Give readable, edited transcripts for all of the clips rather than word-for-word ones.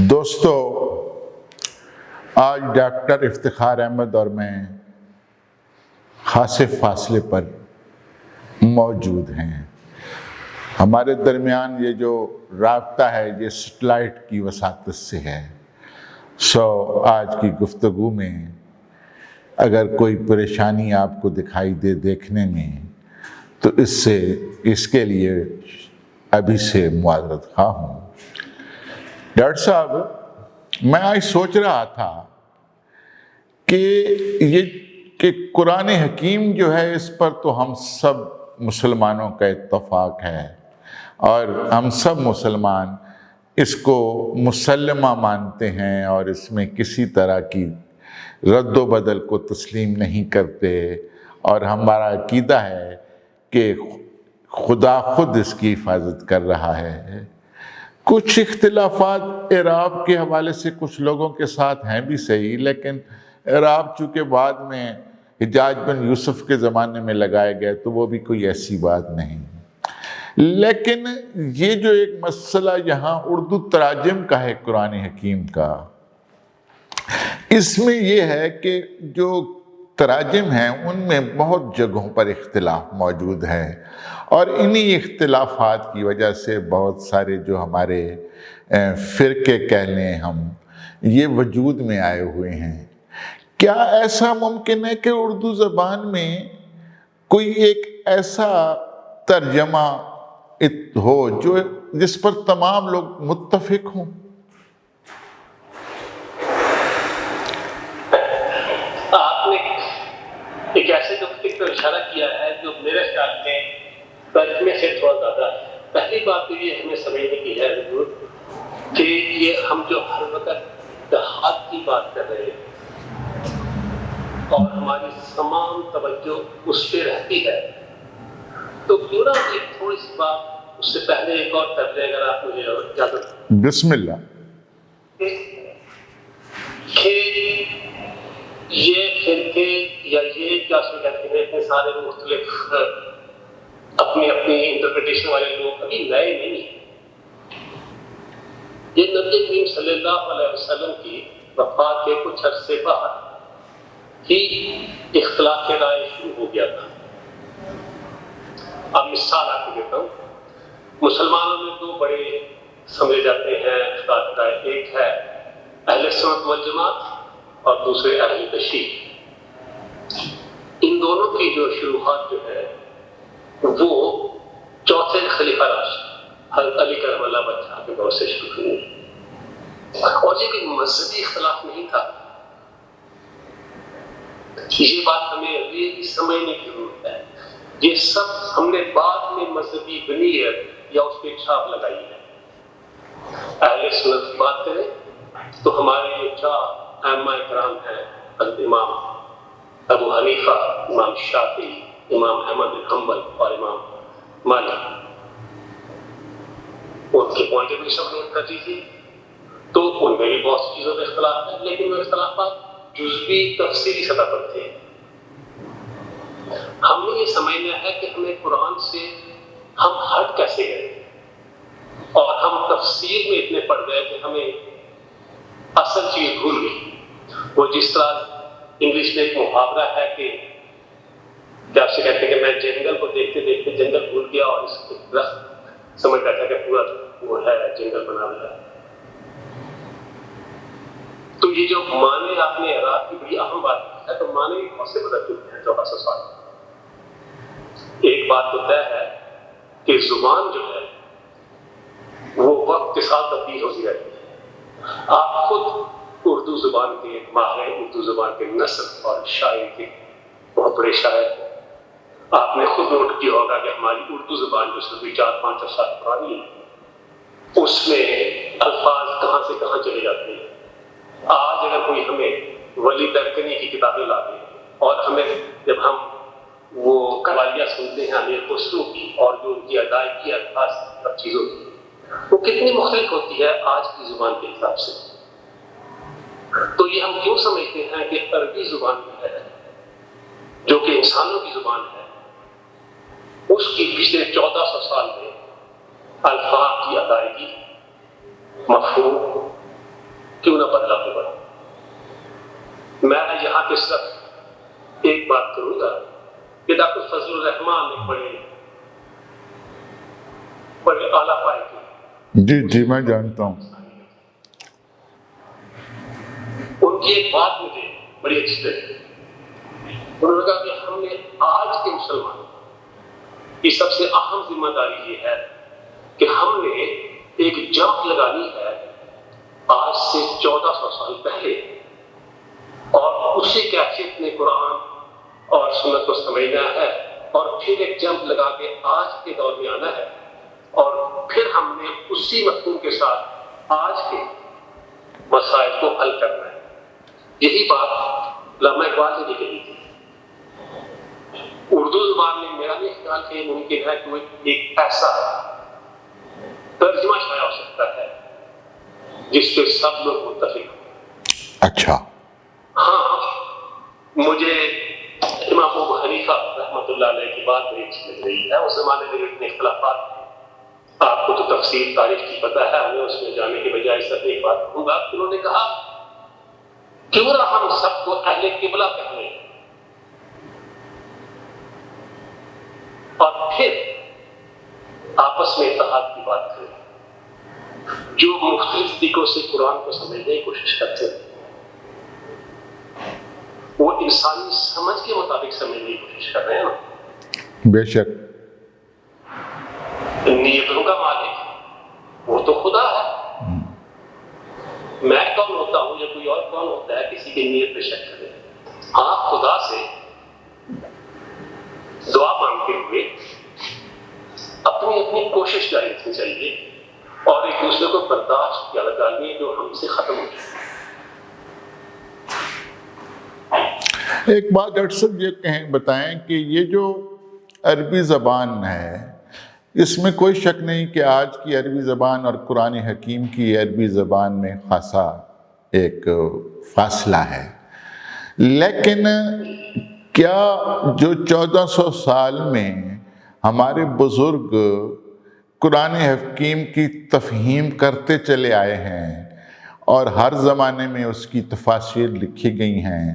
دوستو، آج ڈاکٹر افتخار احمد اور میں خاصے فاصلے پر موجود ہیں۔ ہمارے درمیان یہ جو رابطہ ہے یہ سیٹلائٹ کی وساطت سے ہے۔ آج کی گفتگو میں اگر کوئی پریشانی آپ کو دکھائی دے دیکھنے میں تو اس کے لیے ابھی سے معذرت خواہ ہوں۔ ڈاکٹر صاحب، میں آج سوچ رہا تھا کہ قرآن حکیم جو ہے اس پر تو ہم سب مسلمانوں کا اتفاق ہے اور ہم سب مسلمان اس کو مسلمہ مانتے ہیں اور اس میں کسی طرح کی رد و بدل کو تسلیم نہیں کرتے، اور ہمارا عقیدہ ہے کہ خدا خود اس کی حفاظت کر رہا ہے۔ کچھ اختلافات اعراب کے حوالے سے کچھ لوگوں کے ساتھ ہیں بھی صحیح، لیکن اعراب چونکہ بعد میں حجاج بن یوسف کے زمانے میں لگائے گئے تو وہ بھی کوئی ایسی بات نہیں۔ لیکن یہ جو ایک مسئلہ یہاں اردو تراجم کا ہے قرآن حکیم کا، اس میں یہ ہے کہ جو تراجم ہیں ان میں بہت جگہوں پر اختلاف موجود ہے، اور انہی اختلافات کی وجہ سے بہت سارے جو ہمارے فرقے کہہ لیں ہم، یہ وجود میں آئے ہوئے ہیں۔ کیا ایسا ممکن ہے کہ اردو زبان میں کوئی ایک ایسا ترجمہ ہو جس پر تمام لوگ متفق ہوں؟ آپ نے ایک ایسے نقطے پر اشارہ کیا ہے جو میرے خیال میں ترجمے سے تھوڑا زیادہ ہے۔ پہلی بات تو یہ ہمیں سمجھنے کی ہے ضرور کہ یہ ہم جو ہر وقت دہات کی بات کر رہے ہیں اور ہماری تمام توجہ اس پہ رہتی ہے، تو کیوں نہ ایک تھوڑی سی بات اس سے پہلے ایک اور کر لیں، اگر آپ مجھے اجازت۔ بسم اللہ۔ کہ یہ فرقے یا یہ کیا سے کہتے ہیں اتنے سارے مختلف اپنی انٹرپریٹیشن والے لوگ ابھی نئے نہیں ہیں۔ یہ نبی کریم صلی اللہ علیہ وسلم کی وفات کے کچھ عرصے بعد ہی اختلاف رائے شروع ہو گیا تھا۔ اب مثال آپ کو دیتا ہوں۔ مسلمانوں میں دو بڑے سمجھے جاتے ہیں اختلاف رائے، ایک ہے اہل سنت والجماعت اور دوسرے اہل تشیع۔ ان دونوں کی جو شروحات جو ہے وہ چوتھے خلیفہ راشد حضرت علی کرم اللہ وجہہ کے دور سے شروع ہوئی، اور یہ کوئی مذہبی اختلاف نہیں تھا۔ یہ بات ہمیں ابھی سمجھنے کی ضرورت ہے۔ یہ سب ہم نے بعد میں مذہبی بنیت یا اس پہ چھاپ لگائی ہے۔ اہل سنت کی بات کریں تو ہمارے جو چار ائمہ کرام ہیں، حضرت امام ابو حنیفہ، امام شافعی، امام احمد بن حنبل اور امام مالک، ان کے پوائنٹ آف ویو سب نوٹ کر لیجیے۔ تو ان میں بھی بہت سی چیزوں میں اختلاف ہے، لیکن وہ اختلافات جزوی تفصیلی سطح پر تھے۔ ہم نے یہ سمجھنا ہے کہ ہمیں قرآن سے ہم ہٹ کیسے گئے، اور ہم تفسیر میں اتنے پڑ گئے کہ ہمیں اصل چیز بھول گئی۔ وہ جس طرح انگلش میں ایک محاورہ ہے کہ آپ سے کہتے ہیں کہ میں جنگل کو دیکھتے دیکھتے جنگل بھول گیا اور اس درخت سمجھ بیٹھا کہ پورا وہ ہے جنگل بنا ہوا ہے۔ تو یہ جو معنی آپ نے اعراب کی بڑی اہم بات کی ہے، تو معنی بھی بہت سے بدل چکے ہیں 1400 سال۔ ایک بات تو طے ہے کہ زبان جو ہے وہ وقت کے ساتھ تبدیل ہوتی رہتی ہے۔ آپ خود اردو زبان کے ماہر، اردو زبان کے نثر اور شاعری کے بہت بڑے شاعر ہیں۔ آپ نے خود نوٹ کیا ہوگا کہ ہماری اردو زبان جو صرف 400-500 سال پرانی ہے، اس میں الفاظ کہاں سے کہاں چلے جاتے ہیں۔ آج اگر کوئی ہمیں ولی ترکنی کی کتابیں لا دے اور ہمیں جب ہم وہ قوالیاں سنتے ہیں امیر خسرو کی اور جو ان کی ادائیگی ہے خاص سب چیزوں کی، وہ کتنی مختلف ہوتی ہے آج کی زبان کے حساب سے۔ تو یہ ہم کیوں سمجھتے ہیں کہ عربی زبان جو ہے، جو کہ انسانوں کی زبان ہے، اس کی پچھلے 1400 سال میں الفاظ کی ادائیگی، مفہوم کیوں نہ بدلا میں بڑھوں. میں یہاں پہ صرف ایک بات کروں گا کہ ڈاکٹر فضل الرحمان ایک بڑے اعلیٰ پائے کی. جی میں جانتا ہوں. ان کی ایک بات مجھے بڑی اچھی لگی. انہوں نے کہا کہ ہم نے آج کے مسلمانوں کی سب سے اہم ذمہ داری یہ ہے کہ ہم نے ایک جمپ لگانی ہے آج سے 1400 سال پہلے، اور اسی کیفیت میں قرآن اور سنت کو سمجھنا ہے، اور پھر ایک جمپ لگا کے آج کے دور میں آنا ہے، اور پھر ہم نے اسی مفہوم کے ساتھ آج کے مسائل کو حل کرنا ہے. یہی بات علامہ اقبال نے بھی کہی تھی. اردو زبان میں میرا بھی خیال ہے ممکن ہے کہ ایک ایسا ترجمہ شائع ہو سکتا ہے جس پہ سب لوگ متفق ہوں. اچھا. ہاں، مجھے امام ابو حنیفہ رحمۃ اللہ علیہ کی بات بڑی اچھی لگ رہی ہے. اس زمانے میں اتنے اختلافات تھے. آپ کو تو تفسیر تاریخ کی پتہ ہے، ہمیں اس میں جانے کے بجائے صرف ایک بات کہوں گا. انہوں نے کہا کیوں نہ ہم سب کو اہل قبلہ کہنے اور پھر آپس میں اتحاد کی بات کریں. جو مختلف طریقوں سے قرآن کو سمجھنے کی کوشش کرتے ہیں وہ انسانی سمجھ کے مطابق سمجھنے کی کوشش کر رہے ہیں نا. بے شک. نیتوں کا مالک وہ تو خدا ہے. میں کون ہوتا ہوں یا کوئی اور کون ہوتا ہے کسی کی نیت پہ شک کرے. آپ خدا سے دعا مانگتے ہوئے اپنی کوشش جاری رکھنی چاہیے اور ایک دوسرے کو برداشت کی عادت ڈالنی ہے جو ہم سے ختم ہو جائے. ایک بات ڈاکٹر صاحب یہ بتائیں کہ یہ جو عربی زبان ہے اس میں کوئی شک نہیں کہ آج کی عربی زبان اور قرآن حکیم کی عربی زبان میں خاصا ایک فاصلہ ہے، لیکن کیا جو 1400 سال میں ہمارے بزرگ قرآن حکیم کی تفہیم کرتے چلے آئے ہیں اور ہر زمانے میں اس کی تفاسیر لکھی گئی ہیں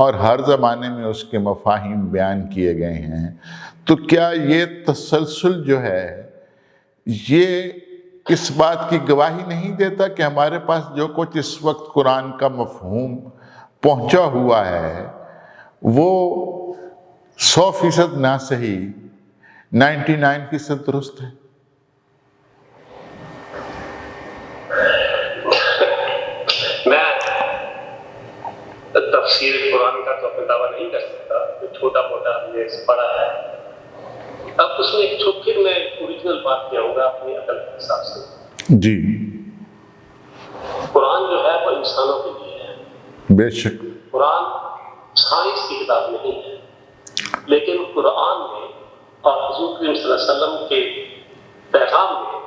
اور ہر زمانے میں اس کے مفاہیم بیان کیے گئے ہیں، تو کیا یہ تسلسل جو ہے یہ اس بات کی گواہی نہیں دیتا کہ ہمارے پاس جو کچھ اس وقت قرآن کا مفہوم پہنچا ہوا ہے وہ 100% نہ صحیح 99% درست ہے؟ میں تفسیر قرآن کا تو اپنا دعویٰ نہیں کر سکتا، جو چھوٹا موٹا ہم نے پڑھا ہے. اب اس میں پھر میں اوریجنل بات کیا ہوگا اپنی عقل کے حساب سے. جی. قرآن جو ہے وہ انسانوں کے لیے ہے. بے شک. قرآن سائنس کی کتاب نہیں ہے، لیکن قرآن میں اور حضور کریم صلی اللہ علیہ وسلم کے پیغام میں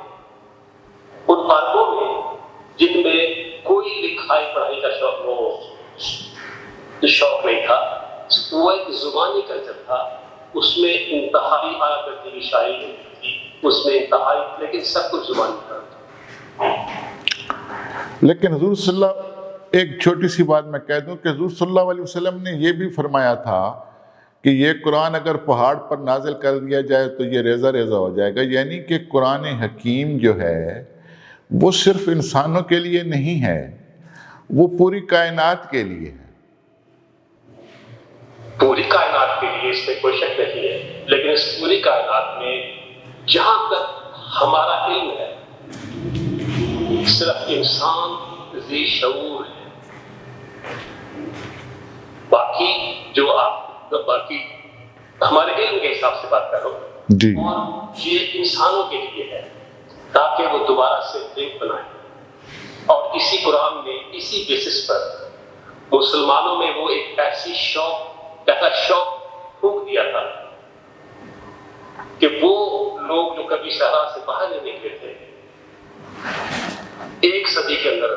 ان عربوں میں جن میں کوئی لکھائی پڑھائی کا شوق نہیں تھا، وہ ایک زبانی کلچر تھا. اس میں انتہائی آیا کرتی کی شاعری نہیں تھی، اس میں انتہائی، لیکن سب کچھ زبانی تھا. لیکن حضور صلی اللہ، ایک چھوٹی سی بات میں کہہ دوں کہ حضور صلی اللہ علیہ وسلم نے یہ بھی فرمایا تھا کہ یہ قرآن اگر پہاڑ پر نازل کر دیا جائے تو یہ ریزہ ریزہ ہو جائے گا. یعنی کہ قرآن حکیم جو ہے وہ صرف انسانوں کے لیے نہیں ہے، وہ پوری کائنات کے لیے ہے. پوری کائنات کے لیے اس میں کوئی شک نہیں ہے، لیکن اس پوری کائنات میں جہاں تک ہمارا علم ہے صرف انسان ذی شعور ہے. باقی جو باقی ہمارے علم کے حساب سے بات کر رہا ہوں جی. اور یہ انسانوں کے لیے ہے تاکہ وہ دوبارہ سے لنک بنائیں. اور اسی قرآن میں اسی بیسس پر مسلمانوں میں وہ ایک ایسا شوق پھونک دیا تھا کہ وہ لوگ جو کبھی صحرا سے باہر نہیں نکلے تھے، ایک صدی کے اندر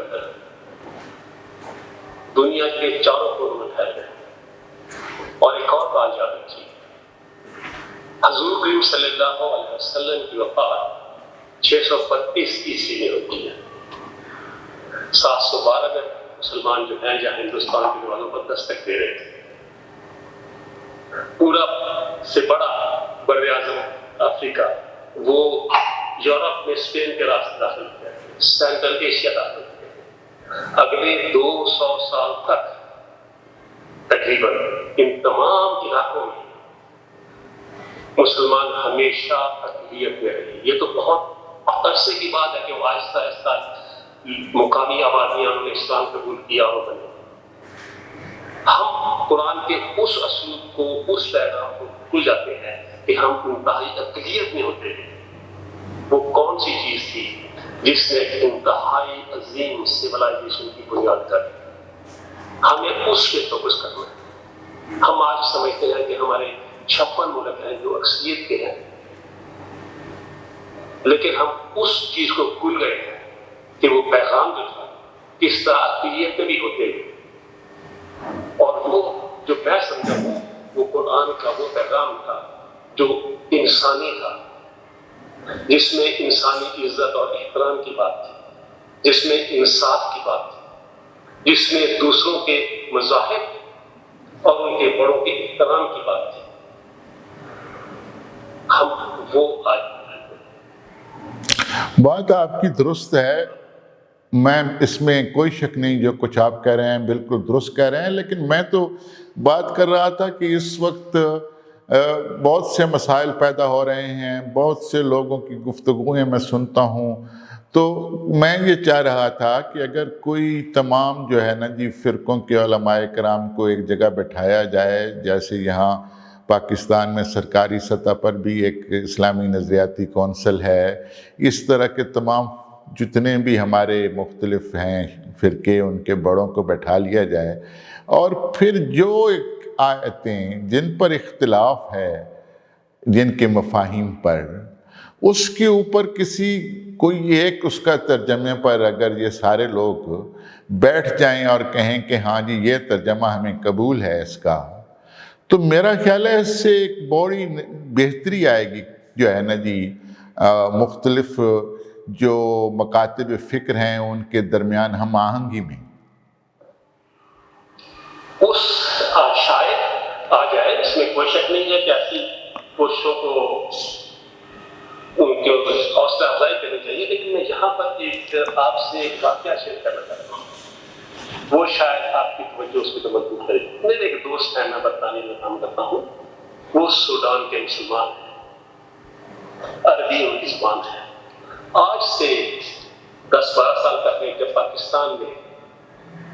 دنیا کے چاروں کونوں میں پھیل گئے. اور ایک اور بات یاد رکھیے، حضور کریم صلی اللہ علیہ وسلم کی وفات 632 عیسوی میں ہوتی ہے. 700 میں مسلمان جو ہیں جہاں ہندوستان کے دیوانوں پر دستک دے رہے تھے. پورا سے بڑا بر اعظم افریقہ وہ یورپ میں اسپین کے راستے داخل کیا، سینٹرل ایشیا داخل کیا. اگلے 200 سال تک تقریباً ان تمام علاقوں میں مسلمان ہمیشہ اقلیت میں رہے. یہ تو بہت عرصے کی بات ہے کہ وہ آہستہ آہستہ مقامی آبادیاں انہوں نے اسلام قبول کیا اور بنے. ہم قرآن کے اس اصول کو، اس پیغام کو بھول جاتے ہیں کہ ہم انتہائی اقلیت میں ہوتے ہیں. وہ کون سی چیز تھی جس نے انتہائی عظیم سویلائزیشن کی بنیاد کر دی؟ ہمیں اس پہ فوکس کرنا ہے. ہم آج سمجھتے ہیں کہ ہمارے 56 ملک ہیں جو اکثریت کے ہیں، لیکن ہم اس چیز کو بھول گئے ہیں کہ وہ پیغام جو تھا کس طرح اقلیت میں بھی ہوتے ہیں. اور وہ جو میں سمجھا ہوں وہ قرآن کا وہ پیغام تھا جو انسانی تھا، جس میں انسانی عزت اور احترام کی بات تھی، جس میں انصاف کی بات تھی، جس میں دوسروں کے مذاہب اور ان کے بڑوں کے احترام کی بات تھی. ہم وہ آج بات آپ کی درست ہے، میں اس میں کوئی شک نہیں، جو کچھ آپ کہہ رہے ہیں بالکل درست کہہ رہے ہیں. لیکن میں تو بات کر رہا تھا کہ اس وقت بہت سے مسائل پیدا ہو رہے ہیں، بہت سے لوگوں کی گفتگویں میں سنتا ہوں. تو میں یہ چاہ رہا تھا کہ اگر کوئی تمام جو ہے نا جی فرقوں کے علماء کرام کو ایک جگہ بٹھایا جائے، جیسے یہاں پاکستان میں سرکاری سطح پر بھی ایک اسلامی نظریاتی کونسل ہے، اس طرح کے تمام جتنے بھی ہمارے مختلف ہیں فرقے، ان کے بڑوں کو بیٹھا لیا جائے، اور پھر جو آیتیں جن پر اختلاف ہے، جن کے مفاہیم پر، اس کے اوپر کوئی ایک اس کا ترجمے پر اگر یہ سارے لوگ بیٹھ جائیں اور کہیں کہ ہاں جی یہ ترجمہ ہمیں قبول ہے اس کا، تو میرا خیال ہے اس سے ایک بڑی بہتری آئے گی جو ہے نا جی مختلف جو مکاتب فکر ہیں ان کے درمیان ہم آہنگی میں. اس شاید آ جائے، اس میں کوئی شک نہیں ہے کہ ایسی کوششوں کو ان کے حوصلہ افزائی کرنی چاہیے. لیکن میں یہاں پر ایک آپ سے ایک واقعہ شیئر کرنا چاہتا ہوں، وہ شاید آپ کی توجہ اس کو مضبوط کرے. میرے ایک دوست ہے، میں برطانیہ میں کام کرتا ہوں، وہ سوڈان کے مسلمان ہیں، عربی ان کی زبان ہے. آج سے 10-12 سال پہلے جب پاکستان میں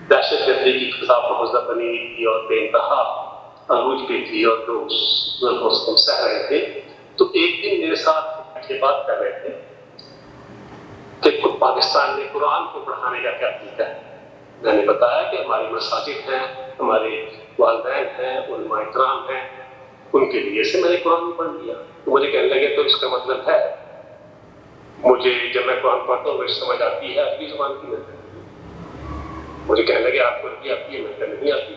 دہشت گردی کی فضا محفوظہ بنی ہوئی تھی اور بے انتہا عروج پہ تھی اور لوگ اس کو سہ رہے تھے، تو ایک دن میرے ساتھ یہ بات کر رہے تھے کہ پاکستان میں قرآن کو پڑھانے کا کیا طریقہ ہے. میں نے بتایا کہ ہماری مساجد ہیں، ہمارے والدین ہیں، علماء اکرام ہیں، ان کے لیے سے میں نے قرآن پڑھ لیا. تو مجھے کہنے لگے تو اس کا مطلب ہے مجھے جب میں قرآن پڑھتا ہوں مجھے سمجھ آتی ہے عربی زبان کی. مجھے کہنے لگے آپ کو عربی آتی ہے؟ میں نہیں آتی.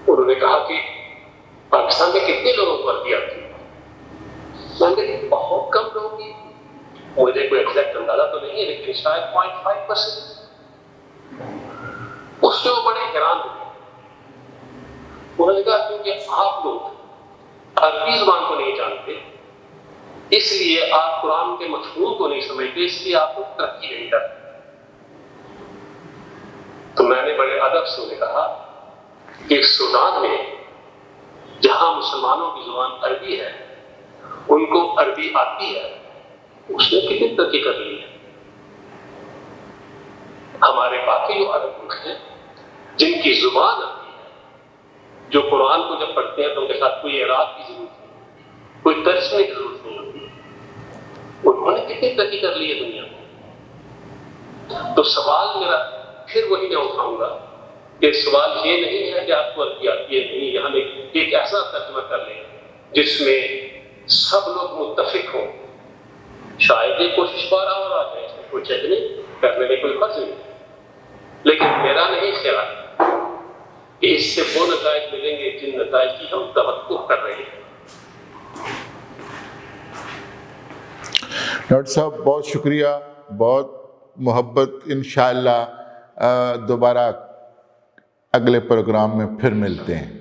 انہوں نے کہا کہ پاکستان میں کتنے لوگوں کو عربی آتی ہے؟ میں نے کہا بہت کم لوگوں کی، مجھے کوئی ایگزیکٹ اندازہ تو نہیں ہے لیکن شاید 0.5%. اس سے وہ بڑے حیران ہوئے. انہوں نے کہا کیونکہ آپ لوگ عربی زبان کو نہیں جانتے، اس لیے آپ قرآن کے مفہوم کو نہیں سمجھتے، اس لیے آپ کو ترقی نہیں کرتے. تو میں نے بڑے ادب سے انہیں کہا کہ سوڈان میں جہاں مسلمانوں کی زبان عربی ہے، ان کو عربی آتی ہے، اس نے کتنی ترقی کر لی ہے. ہمارے باقی جو عرب ملک ہیں جن کی زبان آتی ہے، جو قرآن کو جب پڑھتے ہیں تو ان کے ساتھ کوئی اعراب کی ضرورت نہیں، کوئی ترجمے کی ضرورت نہیں ہوتی، انہوں نے کتنی ترقی کر لی ہے دنیا میں. تو سوال میرا پھر وہی میں اٹھاؤں گا کہ سوال یہ نہیں ہے کہ آپ کو عربی آتی ہے نہیں، ہم ایک ایسا ترجمہ کر لیں جس میں سب لوگ متفق ہوں. شاید یہ کوشش بار اور آ جائے، اس میں کوئی چیک نہیں کرنے میں کوئی فرض نہیں، لیکن میرا نہیں خیال کہ اس سے وہ نتائج ملیں گے جن نتائج کی ہم توقع کر رہے ہیں. ڈاکٹر صاحب بہت شکریہ، بہت محبت. انشاءاللہ دوبارہ اگلے پروگرام میں پھر ملتے ہیں۔